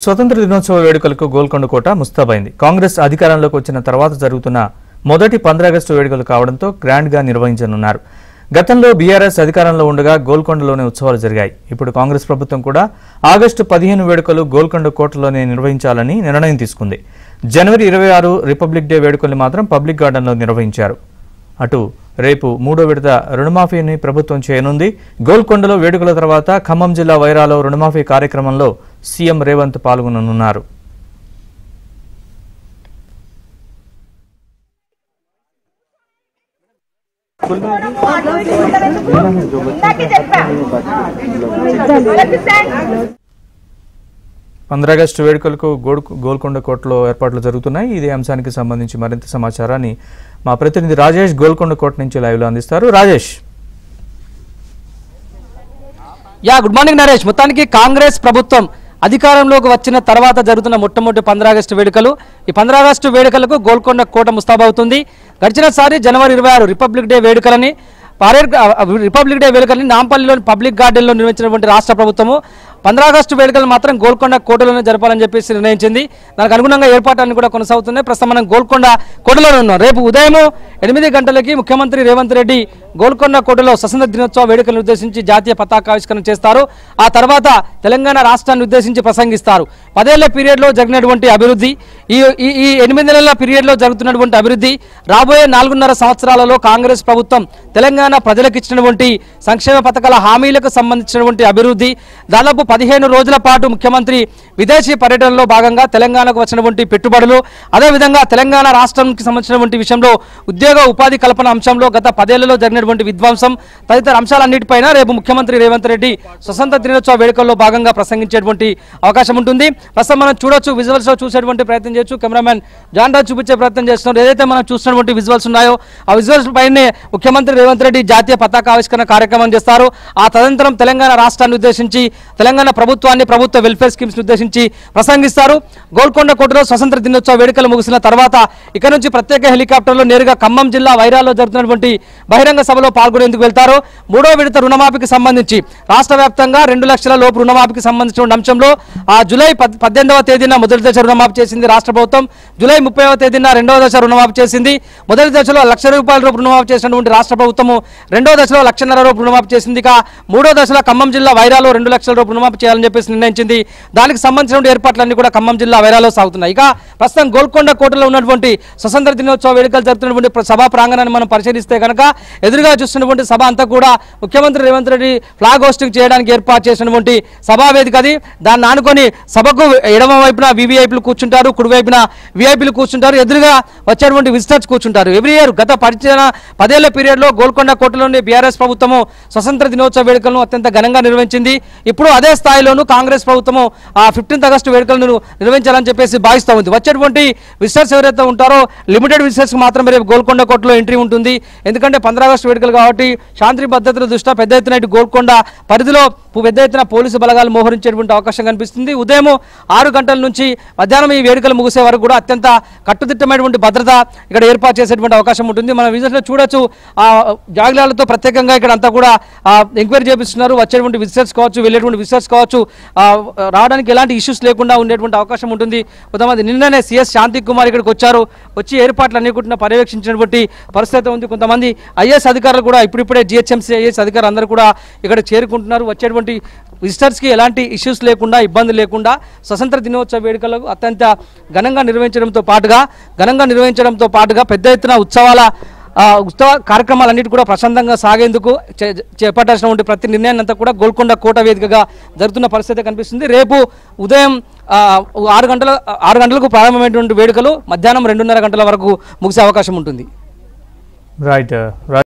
స్వతంత్ర దినోత్సవ వేడుకలకు గోల్కొండ కోట ముస్తాబైంది. కాంగ్రెస్ అధికారంలోకి వచ్చిన తర్వాత జరుగుతున్న మొదటి 15 ఆగస్టు వేడుకలు కావడంతో గ్రాండ్ గా నిర్వహించనున్నారు. గతంలో బీఆర్ఎస్ అధికారంలో ఉండగా గోల్కొండలోనే ఉత్సవాలు జరిగాయి. ఇప్పుడు కాంగ్రెస్ ప్రభుత్వం కూడా ఆగస్టు 15 వేడుకలు గోల్కొండ కోటలోనే నిర్వహించాలని నిర్ణయం తీసుకుంది. జనవరి 26 రిపబ్లిక్ డే వేడుకల్ని మాత్రం పబ్లిక్ గార్డెన్లో నిర్వహించారు. అటు రేపు 3వ విడత రుణమాఫీని ప్రభుత్వం చేయనుంది. గోల్కొండలో వేడుకల తర్వాత ఖమ్మం జిల్లా వైరాలో రుణమాఫీ కార్యక్రమంలో సీఎం రేవంత్ పాల్గొననున్నారు. ఆగస్టు వేడుకలకు గోల్కొండ కోటలో ఏర్పాట్లు జరుగుతున్నాయి. ఇదే అంశానికి సంబంధించి మరింత సమాచారాన్ని మా ప్రతినిధి రాజేష్ గోల్కొండ కోట నుంచి లైవ్ లో అందిస్తారు. రాజేష్. Good morning Naresh. మొత్తానికి కాంగ్రెస్ ప్రభుత్వం అధికారంలోకి వచ్చిన తర్వాత జరుగుతున్న మొట్టమొదటి 15 ఆగస్టు వేడుకలు. ఈ 15 ఆగస్టు వేడుకలకు గోల్కొండ కోట ముస్తాబవుతుంది. గడిచినసారి జనవరి 26 రిపబ్లిక్ డే వేడుకలని నాంపల్లిలోని పబ్లిక్ గార్డెన్లో నిర్వహించినటువంటి రాష్ట్ర ప్రభుత్వము 15 ఆగస్టు వేడుకలు మాత్రం గోల్కొండ కోటలోనే జరపాలని చెప్పేసి నిర్ణయించింది. దానికి అనుగుణంగా ఏర్పాట్లన్నీ కూడా కొనసాగుతున్నాయి. ప్రస్తుతం మనం గోల్కొండ కోటలోనే ఉన్నాం. రేపు ఉదయం 8 గంటలకి ముఖ్యమంత్రి రేవంత్ రెడ్డి గోల్కొండ కోటలో స్వతంత్ర దినోత్సవ వేడుకలను ఉద్దేశించి జాతీయ పతాకావిష్కరణ చేస్తారు. ఆ తర్వాత తెలంగాణ రాష్ట్రాన్ని ఉద్దేశించి ప్రసంగిస్తారు. 10 ఏళ్ల పీరియడ్లో జరిగినటువంటి అభివృద్ధి, ఈ 8 నెలల పీరియడ్లో జరుగుతున్నటువంటి అభివృద్ధి, రాబోయే 4.5 సంవత్సరాలలో కాంగ్రెస్ ప్రభుత్వం తెలంగాణ ప్రజలకు ఇచ్చినటువంటి సంక్షేమ పథకాల హామీలకు సంబంధించినటువంటి అభివృద్ధి, దాదాపు 15 రోజుల పాటు ముఖ్యమంత్రి విదేశీ పర్యటనలో భాగంగా తెలంగాణకు వచ్చినటువంటి పెట్టుబడులు, అదేవిధంగా తెలంగాణ రాష్ట్రానికి సంబంధించినటువంటి విషయంలో ఉద్యోగ ఉపాధి కల్పన అంశంలో గత 10 ఏళ్లలో జరిగినటువంటి విధ్వంసం తదితర అంశాలన్నిటిపైన రేపు ముఖ్యమంత్రి రేవంత్ రెడ్డి స్వతంత్ర దినోత్సవ వేడుకల్లో భాగంగా ప్రసంగించేటువంటి అవకాశం ఉంటుంది. ప్రస్తుతం మనం చూడొచ్చు, విజువల్స్ లో చూసేటువంటి ప్రయత్నం చేయొచ్చు. కెమెరామెన్ జాన్ రాజ్ చూపించే ప్రయత్నం చేస్తున్నారు. ఏదైతే మనం చూస్తున్నటువంటి విజువల్స్ ఉన్నాయో ఆ విజువల్స్ పైనే ముఖ్యమంత్రి రేవంత్ రెడ్డి జాతీయ పతాకావిష్కరణ కార్యక్రమం చేస్తారు. ఆ తదనంతరం తెలంగాణ రాష్ట్రాన్ని ఉద్దేశించి, తెలంగాణ ప్రభుత్వాన్ని, ప్రభుత్వ వెల్ఫేర్ స్కీమ్స్ ఉద్దేశించి ప్రసంగిస్తారు. గోల్కొండ కోటలో స్వతంత్ర దినోత్సవ వేడుకలు ముగిసిన తర్వాత ఇక్కడ నుంచి ప్రత్యేక హెలికాప్టర్లో నేరుగా ఖమ్మం జిల్లా వైరాలో జరుగుతున్నటువంటి బహిరంగ సభలో పాల్గొనేందుకు వెళ్తారు. 3వ విడత రుణమాఫీకి సంబంధించి రాష్ట్ర వ్యాప్తంగా 2 లక్షల లోపు రుణమాఫీకి సంబంధించిన అంశంలో జూలై 18వ తేదీన మొదటి దశ రుణమాఫీ చేసింది రాష్ట్ర ప్రభుత్వం. జూలై 30వ తేదీన 2వ దశ రుణమాఫీ చేసింది. మొదటి దశలో ₹1,00,000 రుణమాఫీ చేసినటువంటి రాష్ట్ర ప్రభుత్వము 2వ దశలో ₹1,50,000 రుణమాఫీ చేసింది. 3వ దశలో ఖమ్మం జిల్లా వైరాలో ₹2 లక్షల రుణమాఫీ చేయాలని చెప్పేసి నిర్ణయించింది. దానికి సంబంధించిన ఏర్పాట్లన్నీ కూడా ఖమ్మం జిల్లా వైరాలో సాగుతున్నాయి. ఇక ప్రస్తుతం గోల్కొండ కోటలో ఉన్నటువంటి స్వతంత్ర దినోత్సవ వేడుకలు జరుగుతున్నటువంటి సభా ప్రాంగణాన్ని మనం పరిశీలిస్తే కనుక ఎదురుగా చూస్తున్నటువంటి సభ అంతా కూడా ముఖ్యమంత్రి రేవంత్ రెడ్డి ఫ్లాగ్ హోస్టింగ్ చేయడానికి ఏర్పాటు చేసినటువంటి సభా వేదిక అది. దాన్ని ఆనుకొని సభకు ఎడమ వైపున వివిఐపీలు కూర్చుంటారు, కుడి వైపున విఐపీలు కూర్చుంటారు, ఎదురుగా వచ్చేటువంటి విజిటర్స్ కూర్చుంటారు. ఎవ్రీ ఇయర్ గత 10 ఏళ్ల పీరియడ్లో గోల్కొండ కోటలోని బీఆర్ఎస్ ప్రభుత్వము స్వతంత్ర దినోత్సవ వేడుకలను అత్యంత ఘనంగా నిర్వహించింది. ఇప్పుడు అదే స్థాయిలోనూ కాంగ్రెస్ ప్రభుత్వము 15 ఆగస్టు వేడుకలను నిర్వహించాలని చెప్పేసి భావిస్తూ ఉంది. వచ్చేటువంటి విజిటర్స్ ఎవరైతే ఉంటారో లిమిటెడ్ విజిటర్స్ మాత్రమే రేపు గోల్కొండ కోటలో ఎంట్రీ ఉంటుంది. ఎందుకంటే 15 ఆగస్టు వేడుకలు కాబట్టి శాంతి భద్రతల దృష్ట్యా పెద్ద ఎత్తున ఇటు గోల్కొండ పరిధిలో పెద్ద ఎత్తున పోలీసు బలగాలు మోహరించేటువంటి అవకాశం కనిపిస్తుంది. ఉదయం 6 గంటల నుంచి మధ్యాహ్నం ఈ వేడుకలు ముగిసే వరకు కూడా అత్యంత కట్టుదిట్టమైనటువంటి భద్రత ఇక్కడ ఏర్పాటు చేసేటువంటి అవకాశం ఉంటుంది. మనం విజిటర్స్ చూడొచ్చు, జాగ్రత్తలతో ప్రత్యేకంగా ఇక్కడ అంతా కూడా ఎంక్వైరీ చేపిస్తున్నారు. వచ్చేటువంటి విజిటర్స్ కావచ్చు, వెళ్ళేటువంటి విజిటర్స్ కావచ్చు, రావడానికి ఎలాంటి ఇష్యూస్ లేకుండా ఉండేటువంటి అవకాశం ఉంటుంది. కొంతమంది నిన్ననే సిఎస్ శాంతి కుమార్ ఇక్కడికి వచ్చి ఏర్పాట్లు అన్ని కూడా పర్యవేక్షించినటువంటి పరిస్థితి ఉంది. కొంతమంది ఐఏఎస్ అధికారులు కూడా ఇప్పుడిప్పుడే జిహెచ్ఎంసీ ఐఏఎస్ అధికారులు అందరూ కూడా ఇక్కడ చేరుకుంటున్నారు. వచ్చేటువంటి విజిటర్స్కి ఎలాంటి ఇష్యూస్ లేకుండా, ఇబ్బంది లేకుండా స్వతంత్ర దినోత్సవ వేడుకలకు అత్యంత ఘనంగా నిర్వహించడంతో పాటుగా పెద్ద ఎత్తున ఉత్సవ కార్యక్రమాలన్నిటి కూడా ప్రశాంతంగా సాగేందుకు చేపట్టాల్సినటువంటి ప్రతి నిర్ణయాన్ని అంతా కూడా గోల్కొండ కోట వేదికగా జరుగుతున్న పరిస్థితి కనిపిస్తుంది. రేపు ఉదయం 6 గంటలకు ప్రారంభమైనటువంటి వేడుకలు మధ్యాహ్నం 2:30 గంటల వరకు ముగిసే అవకాశం ఉంటుంది. రైట్.